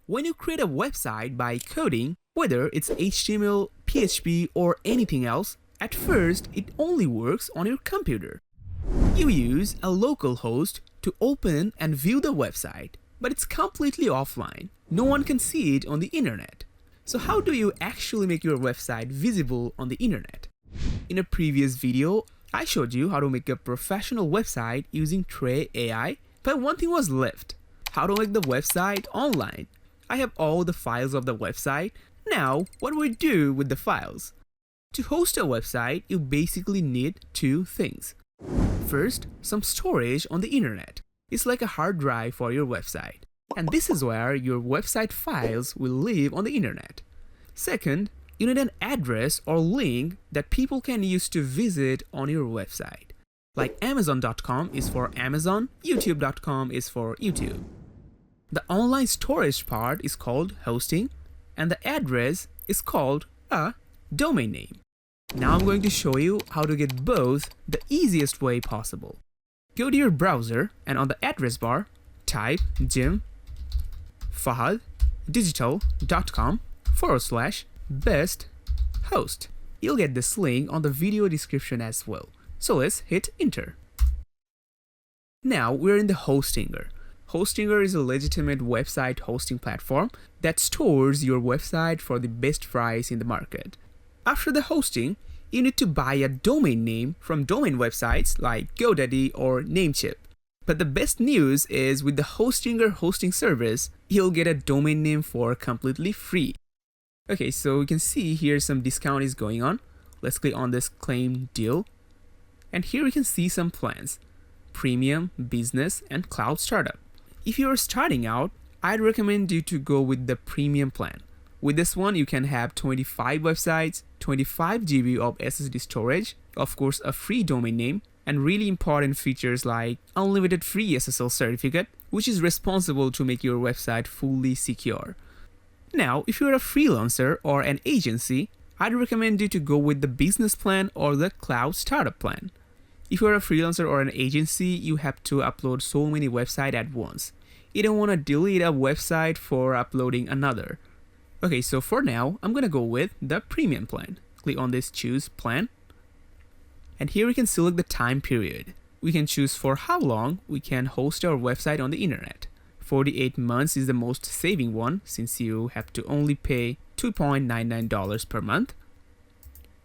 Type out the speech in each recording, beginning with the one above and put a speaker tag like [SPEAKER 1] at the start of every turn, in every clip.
[SPEAKER 1] When you create a website by coding, whether it's HTML, PHP, or anything else, at first it only works on your computer. You use a local host to open and view the website, but it's completely offline. No one can see it on the internet. So how do you actually make your website visible on the internet? In a previous video, I showed you how to make a professional website using Trae.ai, but one thing was left: how to make the website online. I have all the files of the website. Now, what do we do with the files? To host a website, you basically need two things. First, some storage on the internet. It's like a hard drive for your website. And this is where your website files will live on the internet. Second, you need an address or link that people can use to visit on your website. Like Amazon.com is for Amazon, YouTube.com is for YouTube. The online storage part is called hosting, and the address is called a domain name. Now I'm going to show you how to get both the easiest way possible. Go to your browser and on the address bar, type fahaddigital.com/best host. You'll get this link on the video description as well. So let's hit enter. Now we're in the Hostinger. Hostinger is a legitimate website hosting platform that stores your website for the best price in the market. After the hosting, you need to buy a domain name from domain websites like GoDaddy or Namecheap. But the best news is with the Hostinger hosting service, you'll get a domain name for completely free. Okay, so you can see here some discount is going on. Let's click on this claim deal. And here we can see some plans: Premium, Business, and Cloud Startup. If you're starting out, I'd recommend you to go with the Premium plan. With this one, you can have 25 websites, 25 GB of SSD storage, of course a free domain name, and really important features like unlimited free SSL certificate, which is responsible to make your website fully secure. Now, if you're a freelancer or an agency, I'd recommend you to go with the Business plan or the Cloud Startup plan. If you're a freelancer or an agency, you have to upload so many websites at once. You don't want to delete a website for uploading another. Okay, so for now, I'm gonna go with the Premium plan. Click on this Choose Plan. And here we can select the time period. We can choose for how long we can host our website on the internet. 48 months is the most saving one, since you have to only pay $2.99 per month.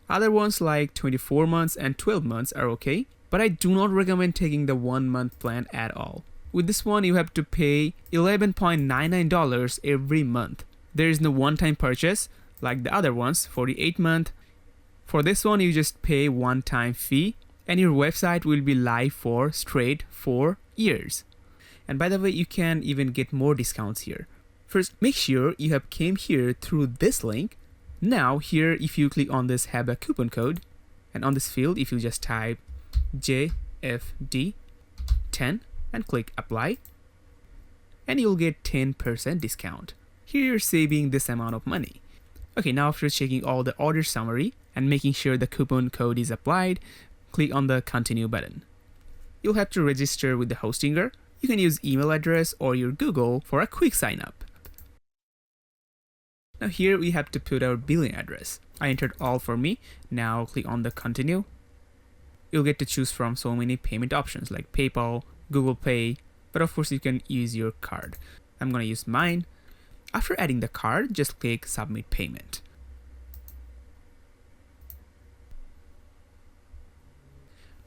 [SPEAKER 1] Other ones like 24 months and 12 months are okay, but I do not recommend taking the 1 month plan at all. With this one, you have to pay $11.99 every month. There is no one-time purchase like the other ones, 48 month. For this one, you just pay one-time fee and your website will be live for straight 4 years. And by the way, you can even get more discounts here. First, make sure you have came here through this link. Now here, if you click on this have a coupon code, and on this field, if you just type JFD10 and click apply, and you'll get 10% discount. Here you're saving this amount of money. Okay, now after checking all the order summary and making sure the coupon code is applied, click on the continue button. You'll have to register with the Hostinger. You can use email address or your Google for a quick sign up. Now here we have to put our billing address. I entered all for me. Now click on the continue. You'll get to choose from so many payment options like PayPal, Google Pay, but of course you can use your card. I'm gonna use mine. After adding the card, just click submit payment.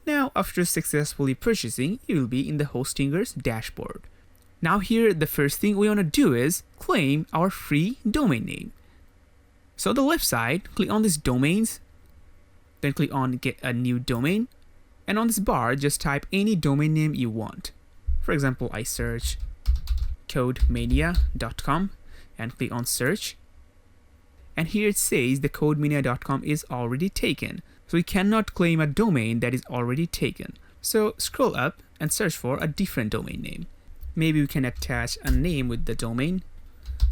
[SPEAKER 1] Now after successfully purchasing, you will be in the Hostinger's dashboard. Now here, the first thing we want to do is claim our free domain name. So on the left side, click on this domains, then click on get a new domain, and on this bar, just type any domain name you want. For example, I search codemania.com and click on search. And here it says the codemania.com is already taken. So we cannot claim a domain that is already taken. So scroll up and search for a different domain name. Maybe we can attach a name with the domain,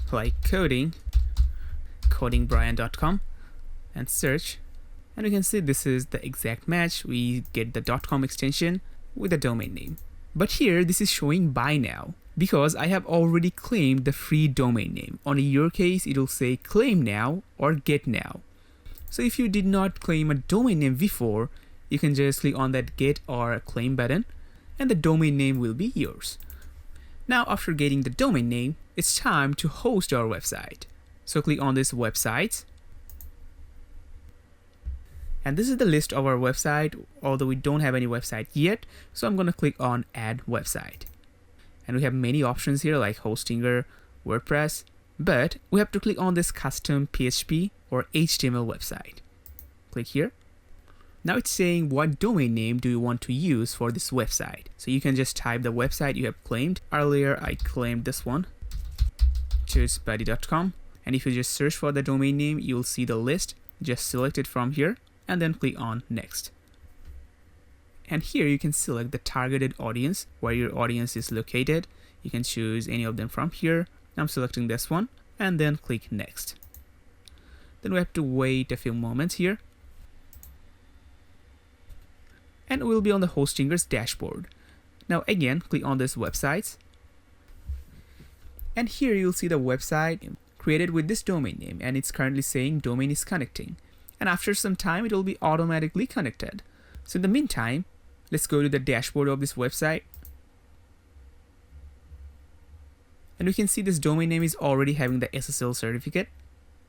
[SPEAKER 1] like codingbrian.com, and search. And we can see this is the exact match. We get the .com extension with the domain name. But here, this is showing buy now. because I have already claimed the free domain name. On your case, it will say claim now or get now. So if you did not claim a domain name before, you can just click on that get or claim button and the domain name will be yours. Now after getting the domain name, it's time to host our website. So click on this websites. And this is the list of our website, although we don't have any website yet. So I'm going to click on add website. And we have many options here like Hostinger, WordPress, but we have to click on this custom PHP or HTML website. Click here. Now it's saying what domain name do you want to use for this website. So you can just type the website you have claimed. Earlier I claimed this one, tutorsbuddy.com. And if you just search for the domain name, you'll see the list. Just select it from here and then click on next. And here you can select the targeted audience, where your audience is located. You can choose any of them from here. I'm selecting this one and then click next. Then we have to wait a few moments here. And we'll be on the Hostinger's dashboard. Now again, click on this websites. And here you'll see the website created with this domain name, and it's currently saying domain is connecting. And after some time, it will be automatically connected. So in the meantime, let's go to the dashboard of this website. And we can see this domain name is already having the SSL certificate.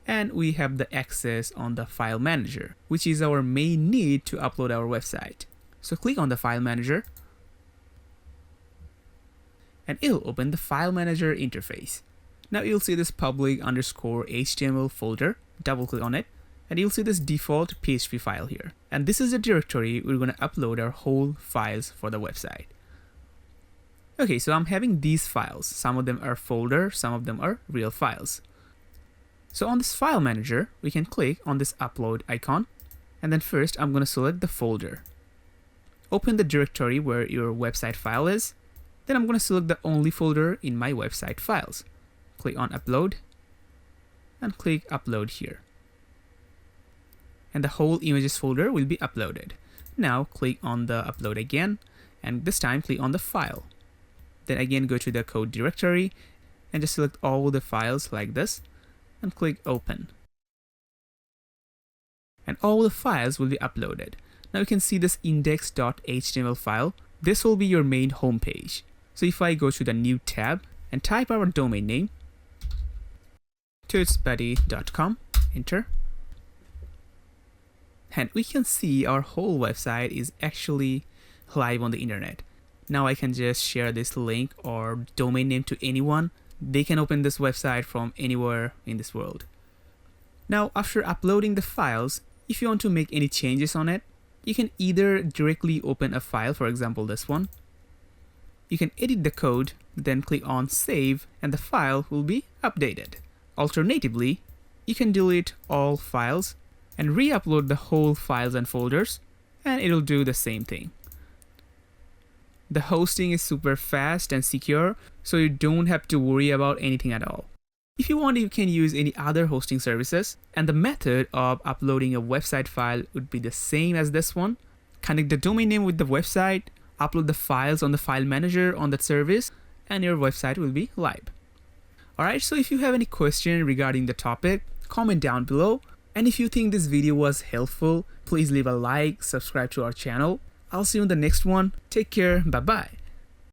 [SPEAKER 1] And we have the access on the file manager, which is our main need to upload our website. So click on the file manager. And it'll open the file manager interface. Now you'll see this public_HTML folder. Double click on it. And you'll see this default PHP file here. And this is the directory we're going to upload our whole files for the website. Okay, so I'm having these files. Some of them are folder, some of them are real files. So on this file manager, we can click on this upload icon. And then first I'm going to select the folder. Open the directory where your website file is. Then I'm going to select the only folder in my website files. Click on upload and click upload here. And the whole images folder will be uploaded. Now click on the upload again, and this time click on the file. Then again go to the code directory and just select all the files like this and click open. And all the files will be uploaded. Now you can see this index.html file. This will be your main home page. So if I go to the new tab and type our domain name, tutorsbuddy.com, enter. And we can see our whole website is actually live on the internet. Now I can just share this link or domain name to anyone. They can open this website from anywhere in this world. Now after uploading the files, if you want to make any changes on it, you can either directly open a file, for example this one. You can edit the code, then click on save, and the file will be updated. Alternatively, you can delete all files and re-upload the whole files and folders, and it'll do the same thing. The hosting is super fast and secure, so you don't have to worry about anything at all. If you want, you can use any other hosting services, and the method of uploading a website file would be the same as this one. Connect the domain name with the website, upload the files on the file manager on that service, and your website will be live. Alright, so if you have any question regarding the topic, comment down below. And if you think this video was helpful, please leave a like, subscribe to our channel. I'll see you in the next one. Take care. Bye bye.